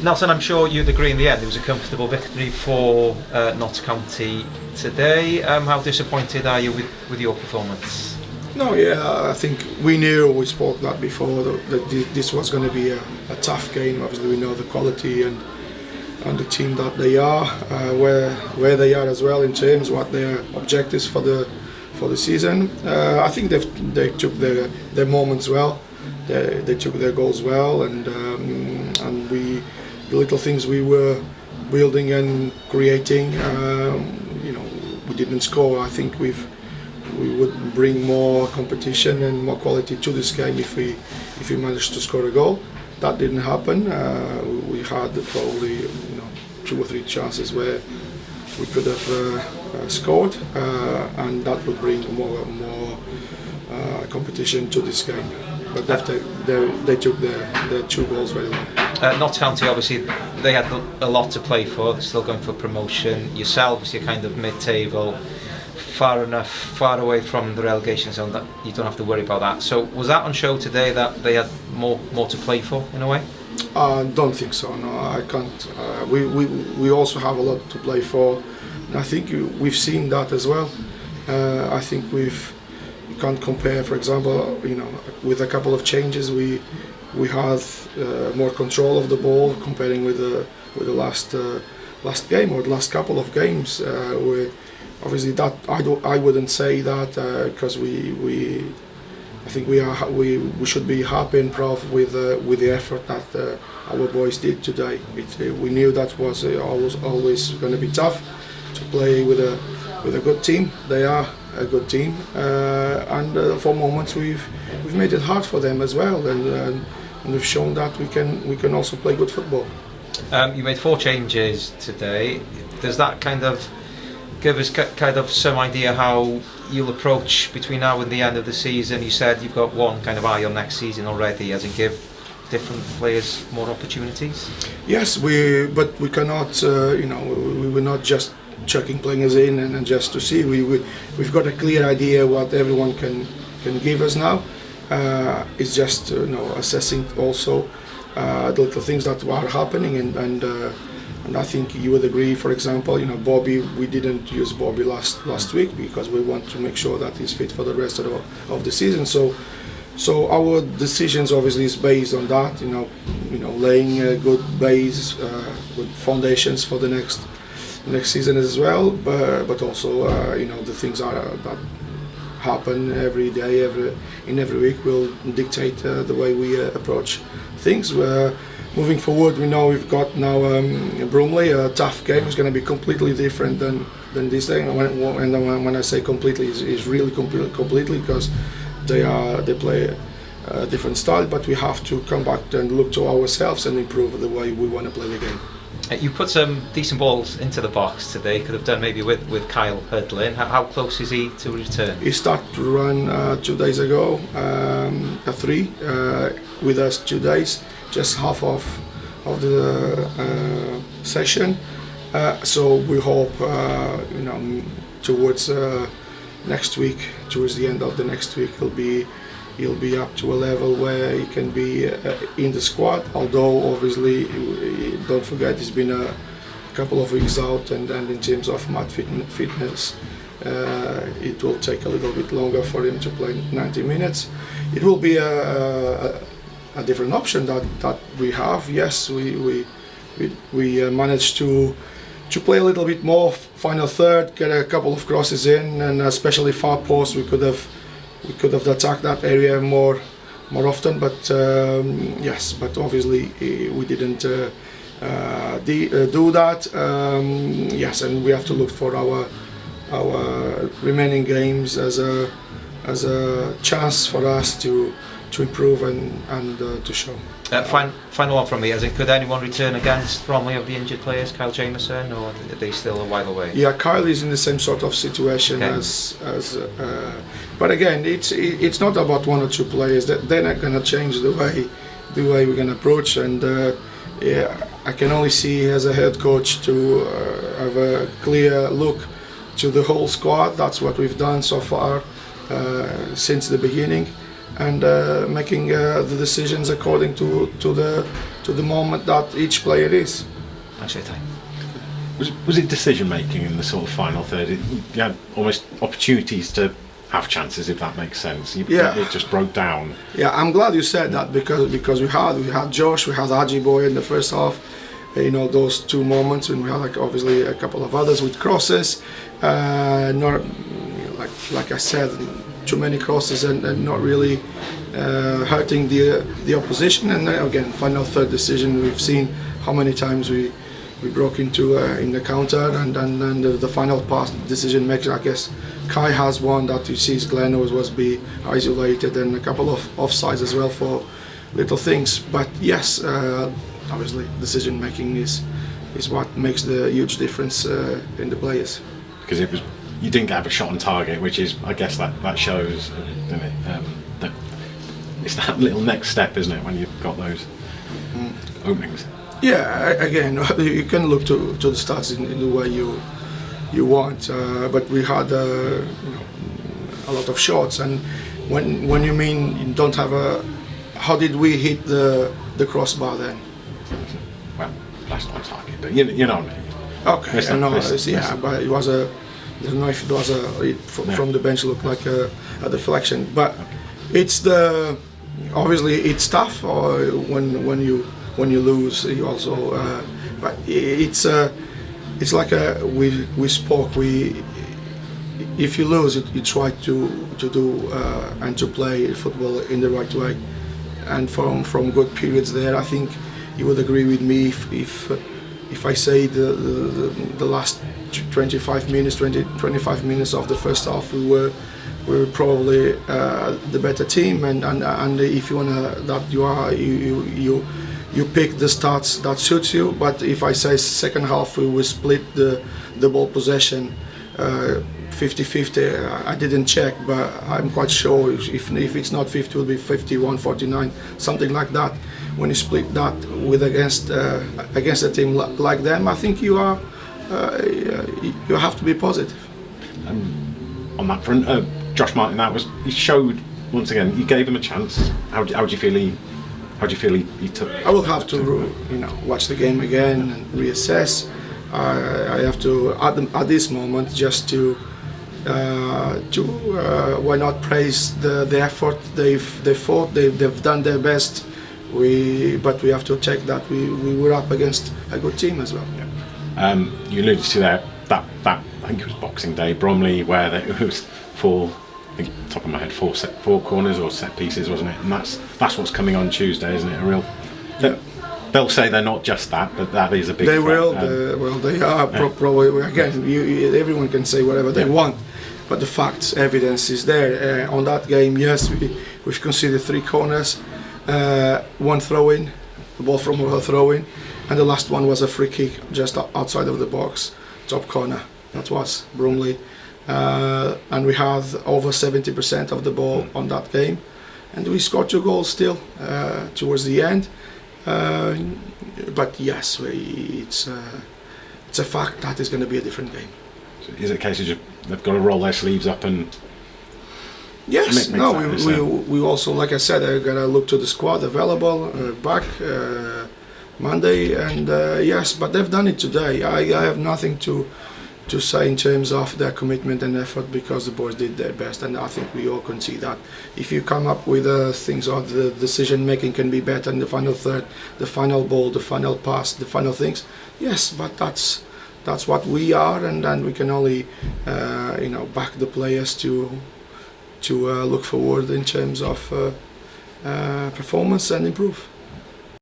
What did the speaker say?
Nelson, I'm sure you'd agree in the end it was a comfortable victory for Notts County today. How disappointed are you with your performance? No, yeah, I think we spoke that before, that this was going to be a tough game. Obviously we know the quality and the team that they are, where they are as well in terms of what their objectives for the season. I think they took their moments well. They took their goals well, and the little things we were building and creating, we didn't score. I think we would bring more competition and more quality to this game if we managed to score a goal. That didn't happen. We had probably 2 or 3 chances where we could have scored, and that would bring more competition to this game. But they took their 2 goals very well. Notts County, obviously, they had a lot to play for. They're still going for promotion. Yourselves, you're kind of mid-table, far away from the relegation zone that you don't have to worry about that. So was that on show today, that they had more to play for in a way? I don't think so. No, I can't. We also have a lot to play for, and I think we've seen that as well. I think you can't compare, for example, with a couple of changes we had more control of the ball comparing with the last game or the last couple of games. Obviously, that I wouldn't say that because I think we should be happy and proud with the effort that our boys did today. We knew that was always going to be tough to play with a good team. They are a good team, and for moments we've made it hard for them as well, and we've shown that we can also play good football. You made 4 changes today. Does that kind of give us kind of some idea how you'll approach between now and the end of the season? You said you've got one kind of eye on next season already, as in give different players more opportunities. Yes, but we cannot. We were not just chucking players in and just to see. We've got a clear idea what everyone can give us now. It's just assessing also the little things that are happening, and I think you would agree. For example, Bobby, we didn't use Bobby last week because we want to make sure that he's fit for the rest of the season. So our decisions obviously is based on that. Laying a good base, good foundations for the next season as well. But also the things that happen every day, every week will dictate the way we approach things. Moving forward, we know we've got now Bromley, a tough game. It's going to be completely different than this thing. And when I say completely, it's really completely because they play a different style. But we have to come back and look to ourselves and improve the way we want to play the game. You put some decent balls into the box today. Could have done maybe with Kyle Hurdlin. How close is he to return? He started to run 2 days ago, a 3 with us 2 days, just half of the session. So we hope towards next week, towards the end of the next week, he'll be up to a level where he can be in the squad. Although obviously, don't forget, he's been a couple of weeks out, and in terms of match fitness, it will take a little bit longer for him to play 90 minutes. It will be a different option that we have. Yes, we managed to play a little bit more final third, get a couple of crosses in, and especially far post, we could have attacked that area more often. But yes, but obviously we didn't do that. Yes, and we have to look for our remaining games as a chance for us to improve and to show. Final one from me, as in, could anyone return against Bromley of the injured players, Kyle Jameson, or are they still a while away? Yeah, Kyle is in the same sort of situation as but again, it's not about 1 or 2 players. They're not going to change the way we're going to approach, and I can only see as a head coach to have a clear look to the whole squad. That's what we've done so far since the beginning. and making the decisions according to the moment that each player is. Thanks for your time. Was it decision making in the sort of final third? You had almost opportunities to have chances, if that makes sense. It just broke down. Yeah, I'm glad you said that because we had Josh, we had Boy in the first half. Those two moments, and we had obviously a couple of others with crosses. Not like I said, too many crosses and not really hurting the opposition. And again, final third decision. We've seen how many times we broke into in the counter, and then the final pass decision maker. I guess Kai has one that he sees Glenn was be isolated, and a couple of offsides as well for little things. But yes, obviously decision making is what makes the huge difference in the players. Because you didn't have a shot on target, which is, I guess that shows, doesn't it? That it's that little next step, isn't it, when you've got those openings. Yeah, again, you can look to the stats in the way you want, but we had a lot of shots, and when you mean you don't have how did we hit the crossbar then? Well, last on target, but you know what I mean. Okay, but it was I don't know if it was from the bench looked like a deflection, but it's obviously it's tough, or when you lose, you also. But it's like we spoke. If you lose, you try to do and to play football in the right way, and from good periods there, I think you would agree with me if I say the last 25 minutes of the first half we were probably the better team, and if you wanna that you pick the stats that suits you. But if I say second half we will split the ball possession 50-50, I didn't check, but I'm quite sure if it's not 50 it will be 51-49, something like that. When you split that with against a team like them, I think you have to be positive. On that front, Josh Martin, he showed once again. You gave him a chance. How do you feel he took? I will have to watch the game again and reassess. I have to at this moment just to why not praise the effort they've fought. They've done their best. But we have to check that we were up against a good team as well. Yeah. You alluded to that I think it was Boxing Day, Bromley, where it was I think top of my head four corners or set pieces, wasn't it? And that's what's coming on Tuesday, isn't it? A real. Yeah. They'll say they're not just that, but that is a big. They will. They are probably. Again, everyone can say whatever they want, but the facts, evidence is there. On that game, yes, we've conceded 3 corners, 1 throw-in, the ball from a throw-in, and the last one was a free kick just outside of the box, top corner. That was Bromley, and we had over 70% of the ball on that game, and we scored 2 goals still towards the end. But yes, it's a fact that it's going to be a different game. So is it a case of they've got to roll their sleeves up and? Yes, we also, like I said, are going to look to the squad available back Monday, and yes, but they've done it today. I have nothing to say in terms of their commitment and effort, because the boys did their best, and I think we all can see that. If you come up with things, or the decision making can be better in the final third, the final ball, the final pass, the final things, yes, but that's what we are, and we can only back the players to look forward in terms of performance and improve.